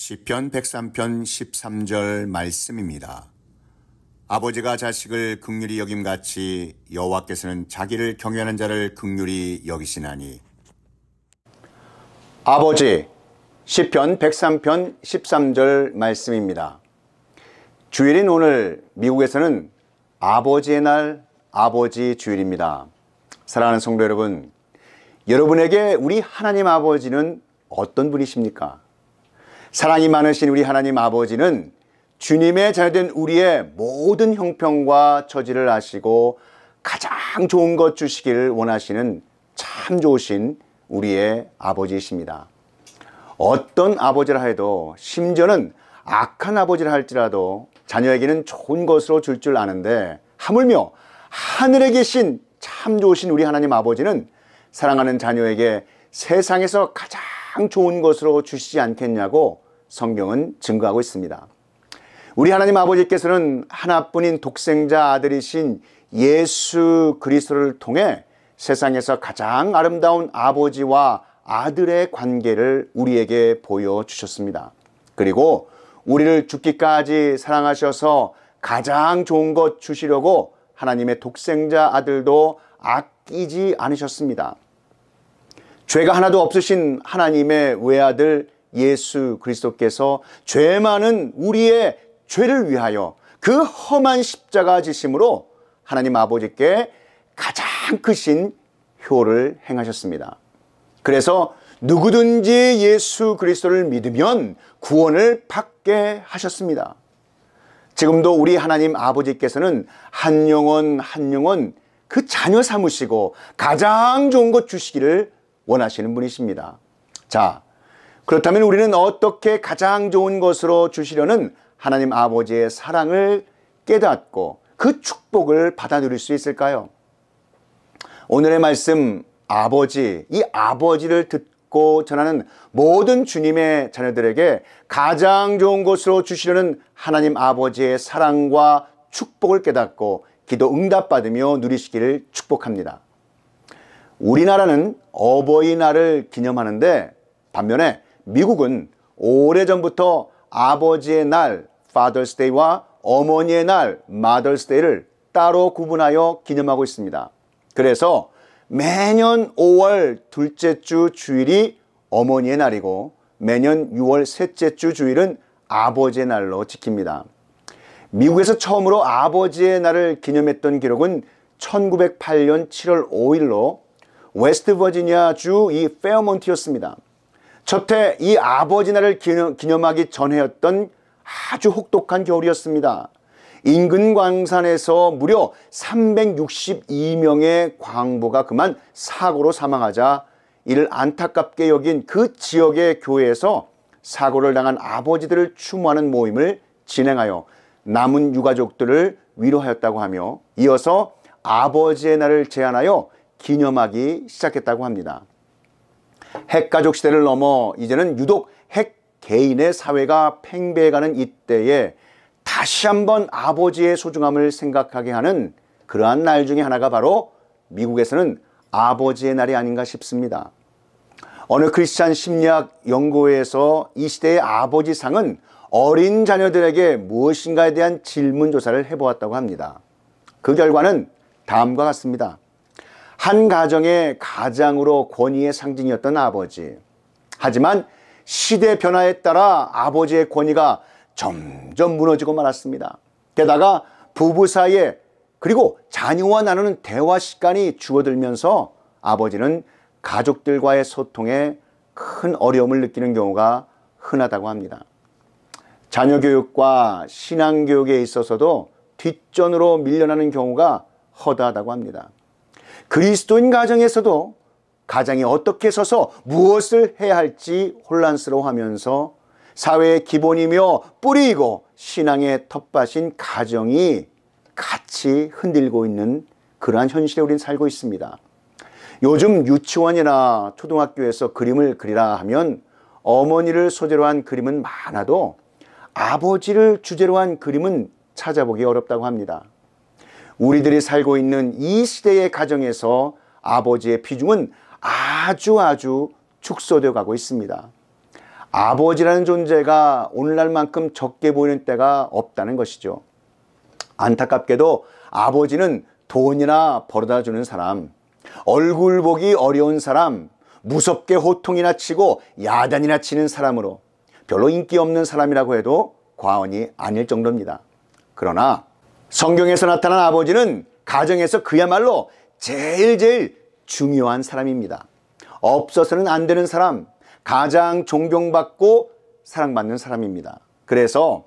시편 103편 13절 말씀입니다. 아버지가 자식을 긍휼히 여김같이 여호와께서는 자기를 경외하는 자를 긍휼히 여기시나니. 아버지, 시편 103편 13절 말씀입니다. 주일인 오늘 미국에서는 아버지의 날, 아버지 주일입니다. 사랑하는 성도 여러분, 여러분에게 우리 하나님 아버지는 어떤 분이십니까? 사랑이 많으신 우리 하나님 아버지는 주님의 자녀된 우리의 모든 형편과 처지를 아시고 가장 좋은 것 주시기를 원하시는 참 좋으신 우리의 아버지이십니다. 어떤 아버지라 해도, 심지어는 악한 아버지라 할지라도 자녀에게는 좋은 것으로 줄 줄 아는데, 하물며 하늘에 계신 참 좋으신 우리 하나님 아버지는 사랑하는 자녀에게 세상에서 가장 좋은 것으로 주시지 않겠냐고 성경은 증거하고 있습니다. 우리 하나님 아버지께서는 하나뿐인 독생자 아들이신 예수 그리스도를 통해 세상에서 가장 아름다운 아버지와 아들의 관계를 우리에게 보여주셨습니다. 그리고 우리를 죽기까지 사랑하셔서 가장 좋은 것 주시려고 하나님의 독생자 아들도 아끼지 않으셨습니다. 죄가 하나도 없으신 하나님의 외아들 예수 그리스도께서 죄 많은 우리의 죄를 위하여 그 험한 십자가 지심으로 하나님 아버지께 가장 크신 효를 행하셨습니다. 그래서 누구든지 예수 그리스도를 믿으면 구원을 받게 하셨습니다. 지금도 우리 하나님 아버지께서는 한 영혼 한 영혼 그 자녀 삼으시고 가장 좋은 것 주시기를 원하시는 분이십니다. 자, 그렇다면 우리는 어떻게 가장 좋은 것으로 주시려는 하나님 아버지의 사랑을 깨닫고 그 축복을 받아 누릴 수 있을까요? 오늘의 말씀, 아버지, 이 아버지를 듣고 전하는 모든 주님의 자녀들에게 가장 좋은 것으로 주시려는 하나님 아버지의 사랑과 축복을 깨닫고 기도 응답받으며 누리시기를 축복합니다. 우리나라는 어버이날을 기념하는데, 반면에 미국은 오래전부터 아버지의 날, Father's Day와 어머니의 날, Mother's Day를 따로 구분하여 기념하고 있습니다. 그래서 매년 5월 둘째 주 주일이 어머니의 날이고, 매년 6월 셋째 주 주일은 아버지의 날로 지킵니다. 미국에서 처음으로 아버지의 날을 기념했던 기록은 1908년 7월 5일로 웨스트 버지니아 주 이 페어몬트였습니다. 첫해 이 아버지 날을 기념하기 전해였던 아주 혹독한 겨울이었습니다. 인근 광산에서 무려 362명의 광부가 그만 사고로 사망하자 이를 안타깝게 여긴 그 지역의 교회에서 사고를 당한 아버지들을 추모하는 모임을 진행하여 남은 유가족들을 위로하였다고 하며, 이어서 아버지의 날을 제안하여 기념하기 시작했다고 합니다. 핵가족 시대를 넘어 이제는 유독 핵 개인의 사회가 팽배해가는 이때에 다시 한번 아버지의 소중함을 생각하게 하는 그러한 날 중에 하나가 바로 미국에서는 아버지의 날이 아닌가 싶습니다. 어느 크리스찬 심리학 연구회에서 이 시대의 아버지상은 어린 자녀들에게 무엇인가에 대한 질문조사를 해보았다고 합니다. 그 결과는 다음과 같습니다. 한 가정의 가장으로 권위의 상징이었던 아버지. 하지만 시대 변화에 따라 아버지의 권위가 점점 무너지고 말았습니다. 게다가 부부 사이에, 그리고 자녀와 나누는 대화 시간이 줄어들면서 아버지는 가족들과의 소통에 큰 어려움을 느끼는 경우가 흔하다고 합니다. 자녀 교육과 신앙 교육에 있어서도 뒷전으로 밀려나는 경우가 허다하다고 합니다. 그리스도인 가정에서도 가장이 어떻게 서서 무엇을 해야 할지 혼란스러워하면서 사회의 기본이며 뿌리이고 신앙의 텃밭인 가정이 같이 흔들고 있는 그러한 현실에 우린 살고 있습니다. 요즘 유치원이나 초등학교에서 그림을 그리라 하면 어머니를 소재로 한 그림은 많아도 아버지를 주제로 한 그림은 찾아보기 어렵다고 합니다. 우리들이 살고 있는 이 시대의 가정에서 아버지의 비중은 아주 축소되어 가고 있습니다. 아버지라는 존재가 오늘날만큼 적게 보이는 때가 없다는 것이죠. 안타깝게도 아버지는 돈이나 벌어다 주는 사람, 얼굴 보기 어려운 사람, 무섭게 호통이나 치고 야단이나 치는 사람으로 별로 인기 없는 사람이라고 해도 과언이 아닐 정도입니다. 그러나 성경에서 나타난 아버지는 가정에서 그야말로 제일 중요한 사람입니다. 없어서는 안 되는 사람, 가장 존경받고 사랑받는 사람입니다. 그래서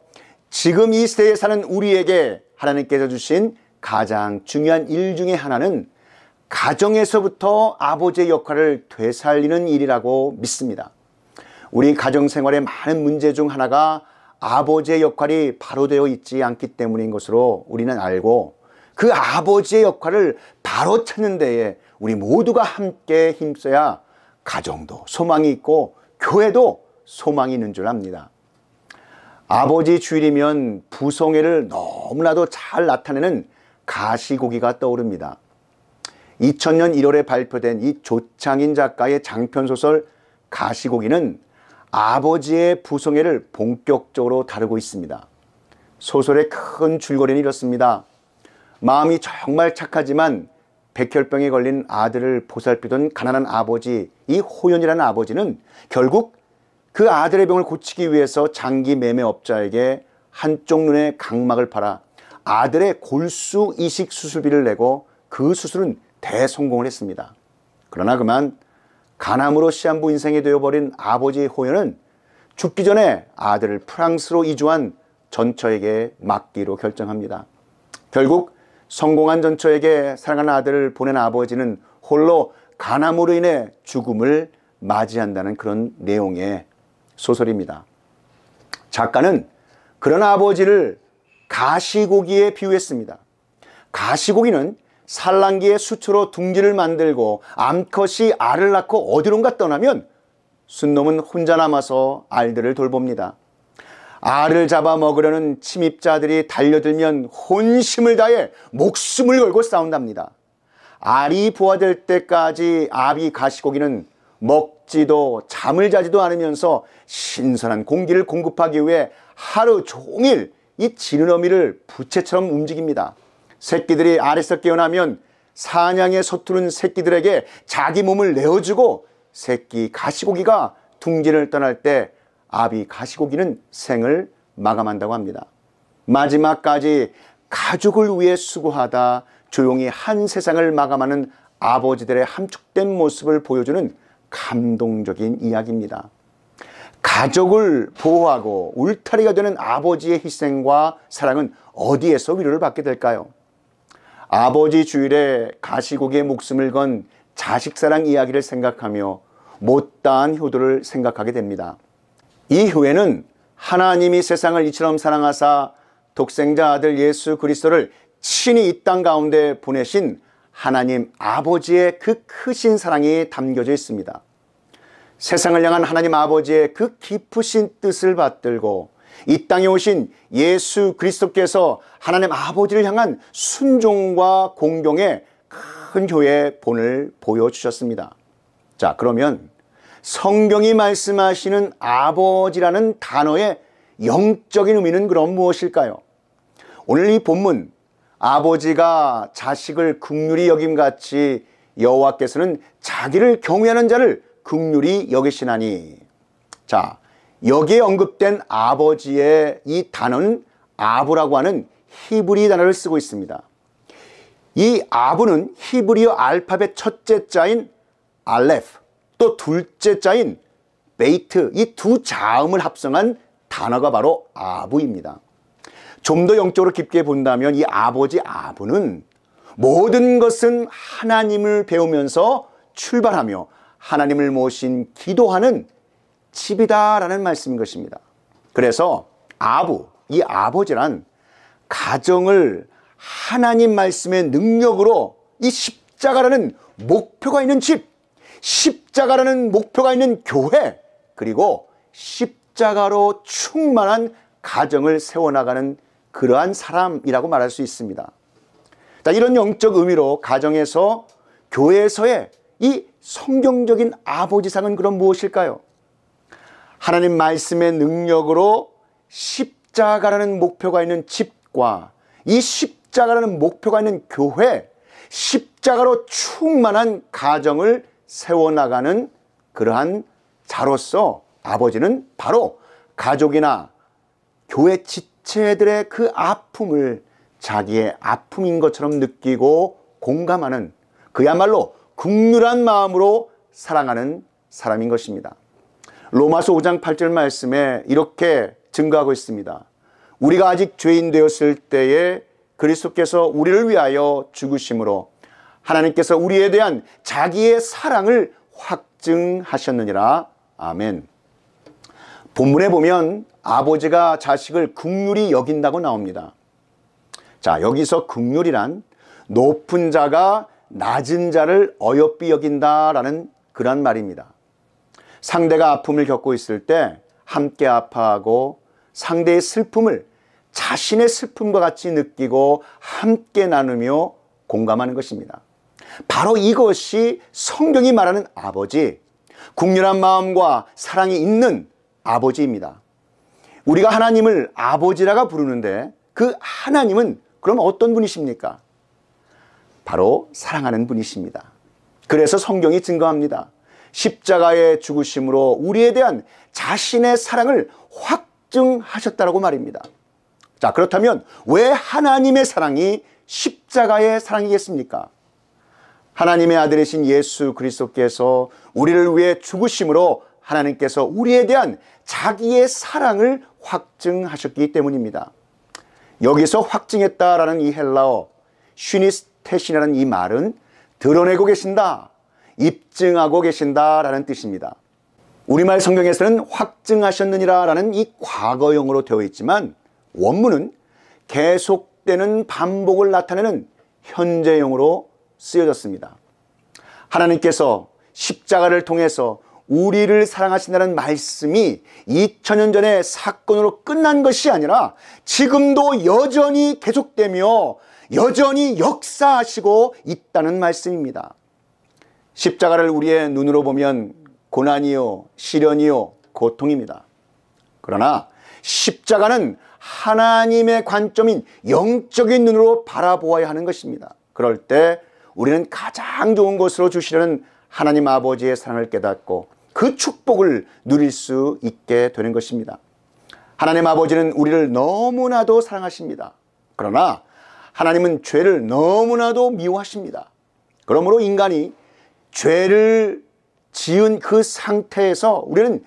지금 이 시대에 사는 우리에게 하나님께서 주신 가장 중요한 일 중에 하나는 가정에서부터 아버지의 역할을 되살리는 일이라고 믿습니다. 우리 가정생활의 많은 문제 중 하나가 아버지의 역할이 바로 되어 있지 않기 때문인 것으로 우리는 알고, 그 아버지의 역할을 바로 찾는 데에 우리 모두가 함께 힘써야 가정도 소망이 있고 교회도 소망이 있는 줄 압니다. 아버지 주일이면 부성애를 너무나도 잘 나타내는 가시고기가 떠오릅니다. 2000년 1월에 발표된 이 조창인 작가의 장편소설 가시고기는 아버지의 부성애를 본격적으로 다루고 있습니다. 소설의 큰 줄거리는 이렇습니다. 마음이 정말 착하지만 백혈병에 걸린 아들을 보살피던 가난한 아버지, 이 호연이라는 아버지는 결국 그 아들의 병을 고치기 위해서 장기 매매업자에게 한쪽 눈의 각막을 팔아 아들의 골수 이식 수술비를 내고 그 수술은 대성공을 했습니다. 그러나 그만 간암으로 시한부 인생이 되어버린 아버지 호연은 죽기 전에 아들을 프랑스로 이주한 전처에게 맡기로 결정합니다. 결국 성공한 전처에게 사랑하는 아들을 보낸 아버지는 홀로 간암으로 인해 죽음을 맞이한다는 그런 내용의 소설입니다. 작가는 그런 아버지를 가시고기에 비유했습니다. 가시고기는 산란기에 수초로 둥지를 만들고 암컷이 알을 낳고 어디론가 떠나면 순놈은 혼자 남아서 알들을 돌봅니다. 알을 잡아먹으려는 침입자들이 달려들면 혼심을 다해 목숨을 걸고 싸운답니다. 알이 부화될 때까지 아비 가시고기는 먹지도 잠을 자지도 않으면서 신선한 공기를 공급하기 위해 하루 종일 이 지느러미를 부채처럼 움직입니다. 새끼들이 알에서 깨어나면 사냥에 서투른 새끼들에게 자기 몸을 내어주고 새끼 가시고기가 둥지를 떠날 때 아비 가시고기는 생을 마감한다고 합니다. 마지막까지 가족을 위해 수고하다 조용히 한 세상을 마감하는 아버지들의 함축된 모습을 보여주는 감동적인 이야기입니다. 가족을 보호하고 울타리가 되는 아버지의 희생과 사랑은 어디에서 위로를 받게 될까요? 아버지 주일에 가시고기의 목숨을 건 자식사랑 이야기를 생각하며 못다한 효도를 생각하게 됩니다. 이 효에는 하나님이 세상을 이처럼 사랑하사 독생자 아들 예수 그리스도를 친히 이 땅 가운데 보내신 하나님 아버지의 그 크신 사랑이 담겨져 있습니다. 세상을 향한 하나님 아버지의 그 깊으신 뜻을 받들고 이 땅에 오신 예수 그리스도께서 하나님 아버지를 향한 순종과 공경의 큰 효의 본을 보여주셨습니다. 자, 그러면 성경이 말씀하시는 아버지라는 단어의 영적인 의미는 그럼 무엇일까요? 오늘 이 본문, 아버지가 자식을 긍휼히 여김같이 여호와께서는 자기를 경외하는 자를 긍휼히 여기시나니. 자, 여기에 언급된 아버지의 이 단어는 아부라고 하는 히브리 단어를 쓰고 있습니다. 이 아부는 히브리어 알파벳 첫째 자인 알레프, 또 둘째 자인 베이트, 이 두 자음을 합성한 단어가 바로 아부입니다. 좀 더 영적으로 깊게 본다면 이 아버지 아부는 모든 것은 하나님을 배우면서 출발하며 하나님을 모신 기도하는 집이다라는 말씀인 것입니다. 그래서 아부, 이 아버지란 가정을 하나님 말씀의 능력으로 이 십자가라는 목표가 있는 집, 십자가라는 목표가 있는 교회, 그리고 십자가로 충만한 가정을 세워나가는 그러한 사람이라고 말할 수 있습니다. 자, 이런 영적 의미로 가정에서 교회에서의 이 성경적인 아버지상은 그럼 무엇일까요? 하나님 말씀의 능력으로 십자가라는 목표가 있는 집과 이 십자가라는 목표가 있는 교회, 십자가로 충만한 가정을 세워나가는 그러한 자로서 아버지는 바로 가족이나 교회 지체들의 그 아픔을 자기의 아픔인 것처럼 느끼고 공감하는, 그야말로 긍휼한 마음으로 사랑하는 사람인 것입니다. 로마서 5장 8절 말씀에 이렇게 증거하고 있습니다. 우리가 아직 죄인 되었을 때에 그리스도께서 우리를 위하여 죽으심으로 하나님께서 우리에 대한 자기의 사랑을 확증하셨느니라. 아멘. 본문에 보면 아버지가 자식을 긍휼히 여긴다고 나옵니다. 자, 여기서 긍휼이란 높은 자가 낮은 자를 어여삐 여긴다라는 그런 말입니다. 상대가 아픔을 겪고 있을 때 함께 아파하고 상대의 슬픔을 자신의 슬픔과 같이 느끼고 함께 나누며 공감하는 것입니다. 바로 이것이 성경이 말하는 아버지, 긍휼한 마음과 사랑이 있는 아버지입니다. 우리가 하나님을 아버지라고 부르는데 그 하나님은 그럼 어떤 분이십니까? 바로 사랑하는 분이십니다. 그래서 성경이 증거합니다. 십자가의 죽으심으로 우리에 대한 자신의 사랑을 확증하셨다고 말입니다. 자, 그렇다면 왜 하나님의 사랑이 십자가의 사랑이겠습니까? 하나님의 아들이신 예수 그리스도께서 우리를 위해 죽으심으로 하나님께서 우리에 대한 자기의 사랑을 확증하셨기 때문입니다. 여기서 확증했다라는 이 헬라어 슈니스테신이라는 이 말은 드러내고 계신다, 입증하고 계신다라는 뜻입니다. 우리말 성경에서는 확증하셨느니라라는 이 과거형으로 되어 있지만 원문은 계속되는 반복을 나타내는 현재형으로 쓰여졌습니다. 하나님께서 십자가를 통해서 우리를 사랑하신다는 말씀이 2000년 전의 사건으로 끝난 것이 아니라 지금도 여전히 계속되며 여전히 역사하시고 있다는 말씀입니다. 십자가를 우리의 눈으로 보면 고난이요, 시련이요, 고통입니다. 그러나 십자가는 하나님의 관점인 영적인 눈으로 바라보아야 하는 것입니다. 그럴 때 우리는 가장 좋은 것으로 주시려는 하나님 아버지의 사랑을 깨닫고 그 축복을 누릴 수 있게 되는 것입니다. 하나님 아버지는 우리를 너무나도 사랑하십니다. 그러나 하나님은 죄를 너무나도 미워하십니다. 그러므로 인간이 죄를 지은 그 상태에서 우리는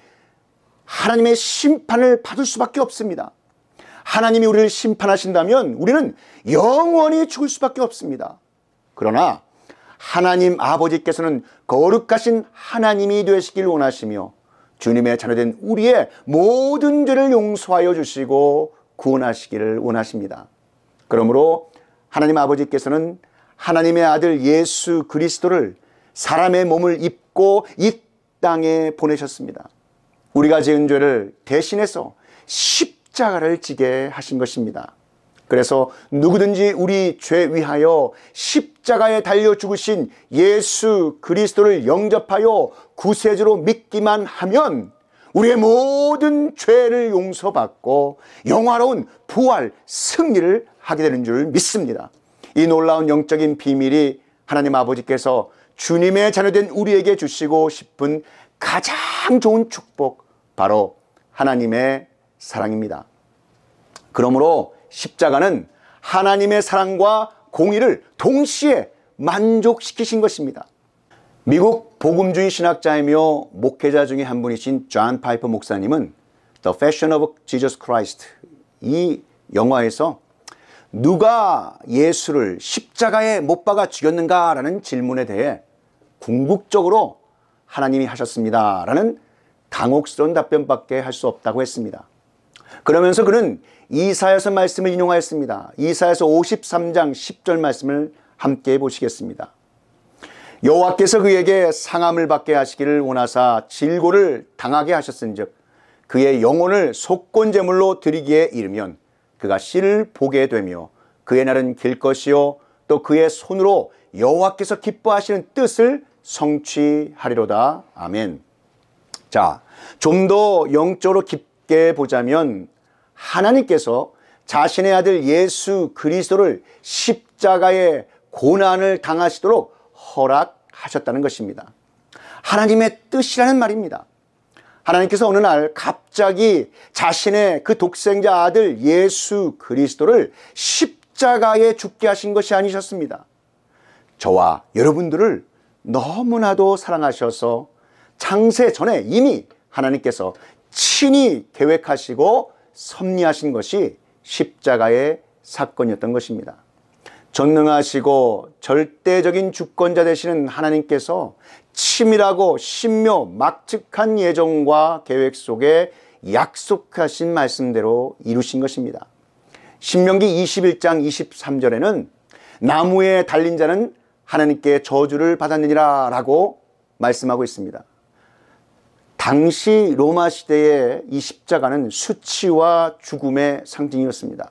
하나님의 심판을 받을 수밖에 없습니다. 하나님이 우리를 심판하신다면 우리는 영원히 죽을 수밖에 없습니다. 그러나 하나님 아버지께서는 거룩하신 하나님이 되시길 원하시며 주님의 자녀된 우리의 모든 죄를 용서하여 주시고 구원하시기를 원하십니다. 그러므로 하나님 아버지께서는 하나님의 아들 예수 그리스도를 사람의 몸을 입고 이 땅에 보내셨습니다. 우리가 지은 죄를 대신해서 십자가를 지게 하신 것입니다. 그래서 누구든지 우리 죄 위하여 십자가에 달려 죽으신 예수 그리스도를 영접하여 구세주로 믿기만 하면 우리의 모든 죄를 용서받고 영화로운 부활, 승리를 하게 되는 줄 믿습니다. 이 놀라운 영적인 비밀이 하나님 아버지께서 주님의 자녀된 우리에게 주시고 싶은 가장 좋은 축복, 바로 하나님의 사랑입니다. 그러므로 십자가는 하나님의 사랑과 공의를 동시에 만족시키신 것입니다. 미국 복음주의 신학자이며 목회자 중에 한 분이신 존 파이퍼 목사님은 The Passion of Jesus Christ, 이 영화에서 누가 예수를 십자가에 못 박아 죽였는가라는 질문에 대해 궁극적으로 하나님이 하셨습니다 라는 당혹스러운 답변밖에 할 수 없다고 했습니다. 그러면서 그는 이사야서 말씀을 인용하였습니다. 이사야서 53장 10절 말씀을 함께 보시겠습니다. 여호와께서 그에게 상함을 받게 하시기를 원하사 질고를 당하게 하셨은즉 그의 영혼을 속건제물로 드리기에 이르면 그가 씨를 보게 되며 그의 날은 길 것이요 또 그의 손으로 여호와께서 기뻐하시는 뜻을 성취하리로다. 아멘. 자, 좀 더 영적으로 깊게 보자면 하나님께서 자신의 아들 예수 그리스도를 십자가의 고난을 당하시도록 허락하셨다는 것입니다. 하나님의 뜻이라는 말입니다. 하나님께서 어느 날 갑자기 자신의 그 독생자 아들 예수 그리스도를 십자가에 죽게 하신 것이 아니셨습니다. 저와 여러분들을 너무나도 사랑하셔서 창세 전에 이미 하나님께서 친히 계획하시고 섭리하신 것이 십자가의 사건이었던 것입니다. 전능하시고 절대적인 주권자 되시는 하나님께서 치밀하고 신묘 막측한 예정과 계획 속에 약속하신 말씀대로 이루신 것입니다. 신명기 21장 23절에는 나무에 달린 자는 하나님께 저주를 받았느니라 라고 말씀하고 있습니다. 당시 로마 시대의 이 십자가는 수치와 죽음의 상징이었습니다.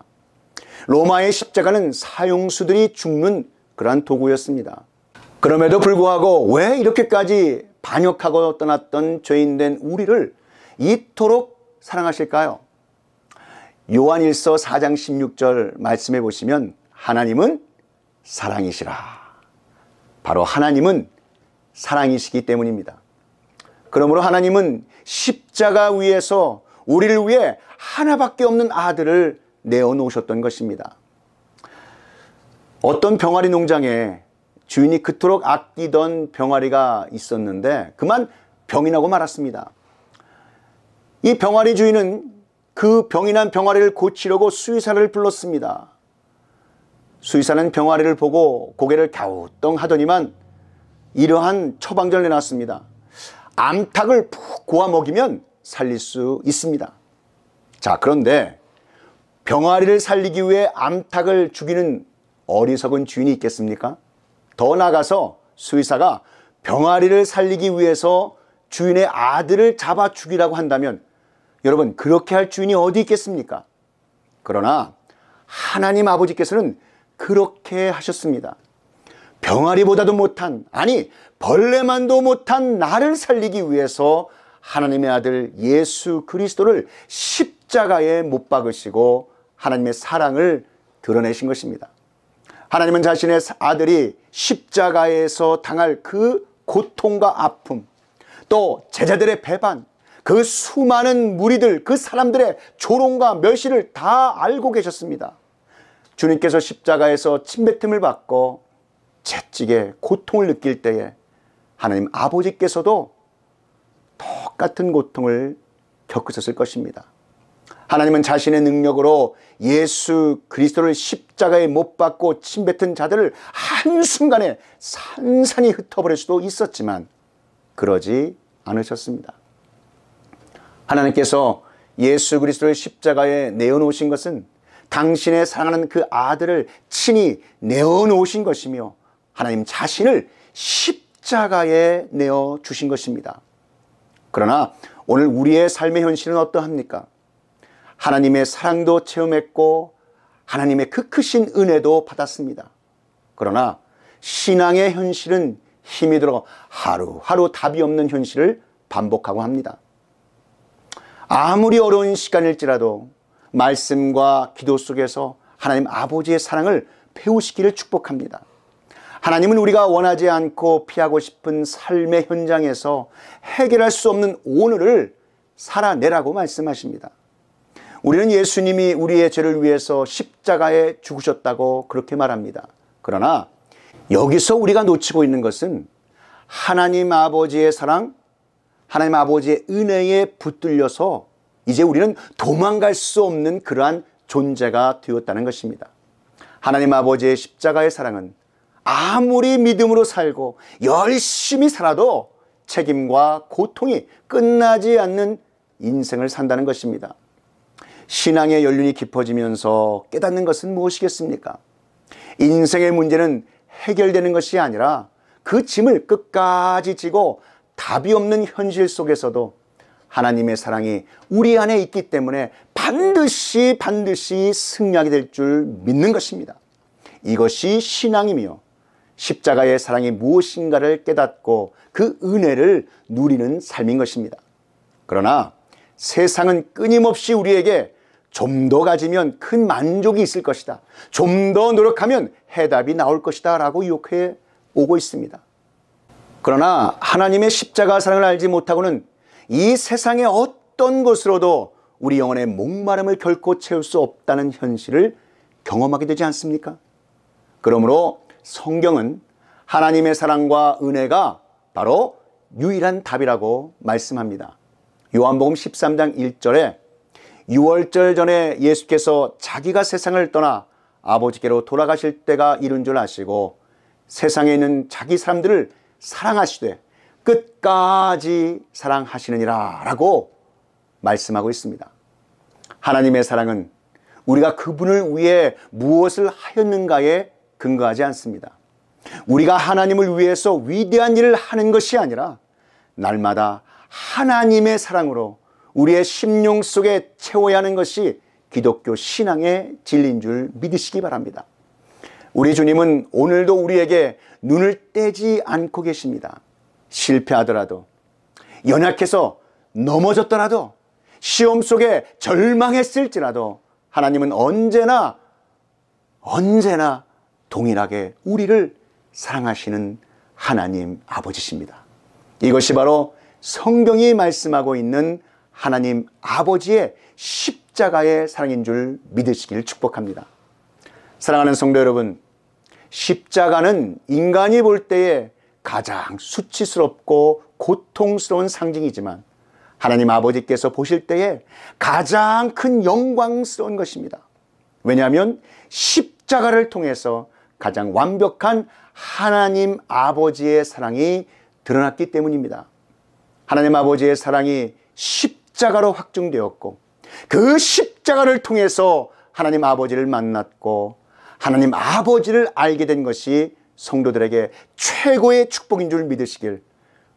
로마의 십자가는 사형수들이 죽는 그러한 도구였습니다. 그럼에도 불구하고 왜 이렇게까지 반역하고 떠났던 죄인된 우리를 이토록 사랑하실까요? 요한일서 4장 16절 말씀해 보시면 하나님은 사랑이시라. 바로 하나님은 사랑이시기 때문입니다. 그러므로 하나님은 십자가 위에서 우리를 위해 하나밖에 없는 아들을 내어놓으셨던 것입니다. 어떤 병아리 농장에 주인이 그토록 아끼던 병아리가 있었는데 그만 병이 나고 말았습니다. 이 병아리 주인은 그 병이 난 병아리를 고치려고 수의사를 불렀습니다. 수의사는 병아리를 보고 고개를 갸우뚱하더니만 이러한 처방전을 내놨습니다. 암탉을 푹 고아 먹이면 살릴 수 있습니다. 자, 그런데 병아리를 살리기 위해 암탉을 죽이는 어리석은 주인이 있겠습니까? 더 나아가서 수의사가 병아리를 살리기 위해서 주인의 아들을 잡아 죽이라고 한다면 여러분, 그렇게 할 주인이 어디 있겠습니까? 그러나 하나님 아버지께서는 그렇게 하셨습니다. 병아리보다도 못한, 아니 벌레만도 못한 나를 살리기 위해서 하나님의 아들 예수 그리스도를 십자가에 못 박으시고 하나님의 사랑을 드러내신 것입니다. 하나님은 자신의 아들이 십자가에서 당할 그 고통과 아픔, 또 제자들의 배반, 그 수많은 무리들, 그 사람들의 조롱과 멸시를 다 알고 계셨습니다. 주님께서 십자가에서 침뱉음을 받고 채찍에 고통을 느낄 때에 하나님 아버지께서도 똑같은 고통을 겪으셨을 것입니다. 하나님은 자신의 능력으로 예수 그리스도를 십자가에 못 박고 침뱉은 자들을 한순간에 산산히 흩어버릴 수도 있었지만 그러지 않으셨습니다. 하나님께서 예수 그리스도를 십자가에 내어놓으신 것은 당신의 사랑하는 그 아들을 친히 내어놓으신 것이며 하나님 자신을 십자가에 내어주신 것입니다. 그러나 오늘 우리의 삶의 현실은 어떠합니까? 하나님의 사랑도 체험했고 하나님의 그 크신 은혜도 받았습니다. 그러나 신앙의 현실은 힘이 들어 하루하루 답이 없는 현실을 반복하고 합니다. 아무리 어려운 시간일지라도 말씀과 기도 속에서 하나님 아버지의 사랑을 배우시기를 축복합니다. 하나님은 우리가 원하지 않고 피하고 싶은 삶의 현장에서 해결할 수 없는 오늘을 살아내라고 말씀하십니다. 우리는 예수님이 우리의 죄를 위해서 십자가에 죽으셨다고 그렇게 말합니다. 그러나 여기서 우리가 놓치고 있는 것은 하나님 아버지의 사랑, 하나님 아버지의 은혜에 붙들려서 이제 우리는 도망갈 수 없는 그러한 존재가 되었다는 것입니다. 하나님 아버지의 십자가의 사랑은 아무리 믿음으로 살고 열심히 살아도 책임과 고통이 끝나지 않는 인생을 산다는 것입니다. 신앙의 연륜이 깊어지면서 깨닫는 것은 무엇이겠습니까? 인생의 문제는 해결되는 것이 아니라 그 짐을 끝까지 지고 답이 없는 현실 속에서도 하나님의 사랑이 우리 안에 있기 때문에 반드시 승리하게 될 줄 믿는 것입니다. 이것이 신앙이며 십자가의 사랑이 무엇인가를 깨닫고 그 은혜를 누리는 삶인 것입니다. 그러나 세상은 끊임없이 우리에게 좀 더 가지면 큰 만족이 있을 것이다, 좀 더 노력하면 해답이 나올 것이다 라고 유혹해 오고 있습니다. 그러나 하나님의 십자가 사랑을 알지 못하고는 이 세상의 어떤 것으로도 우리 영혼의 목마름을 결코 채울 수 없다는 현실을 경험하게 되지 않습니까? 그러므로 성경은 하나님의 사랑과 은혜가 바로 유일한 답이라고 말씀합니다. 요한복음 13장 1절에 유월절 전에 예수께서 자기가 세상을 떠나 아버지께로 돌아가실 때가 이른 줄 아시고 세상에 있는 자기 사람들을 사랑하시되 끝까지 사랑하시느니라 라고 말씀하고 있습니다. 하나님의 사랑은 우리가 그분을 위해 무엇을 하였는가에 근거하지 않습니다. 우리가 하나님을 위해서 위대한 일을 하는 것이 아니라 날마다 하나님의 사랑으로 우리의 심령 속에 채워야 하는 것이 기독교 신앙의 진리인 줄 믿으시기 바랍니다. 우리 주님은 오늘도 우리에게 눈을 떼지 않고 계십니다. 실패하더라도, 연약해서 넘어졌더라도, 시험 속에 절망했을지라도 하나님은 언제나 동일하게 우리를 사랑하시는 하나님 아버지십니다. 이것이 바로 성경이 말씀하고 있는 하나님 아버지의 십자가의 사랑인 줄 믿으시길 축복합니다. 사랑하는 성도 여러분, 십자가는 인간이 볼 때에 가장 수치스럽고 고통스러운 상징이지만 하나님 아버지께서 보실 때에 가장 큰 영광스러운 것입니다. 왜냐하면 십자가를 통해서 가장 완벽한 하나님 아버지의 사랑이 드러났기 때문입니다. 하나님 아버지의 사랑이 십자가로 확증되었고 그 십자가를 통해서 하나님 아버지를 만났고 하나님 아버지를 알게 된 것이 성도들에게 최고의 축복인 줄 믿으시길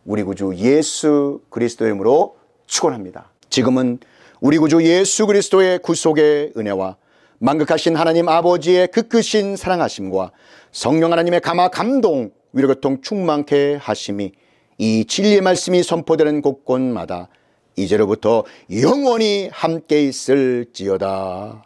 우리 구주 예수 그리스도의 이름으로 축원합니다. 지금은 우리 구주 예수 그리스도의 구속의 은혜와 만극하신 하나님 아버지의 그 크신 사랑하심과 성령 하나님의 감화 감동 위로교통 충만케 하심이 이 진리의 말씀이 선포되는 곳곳마다 이제로부터 영원히 함께 있을지어다.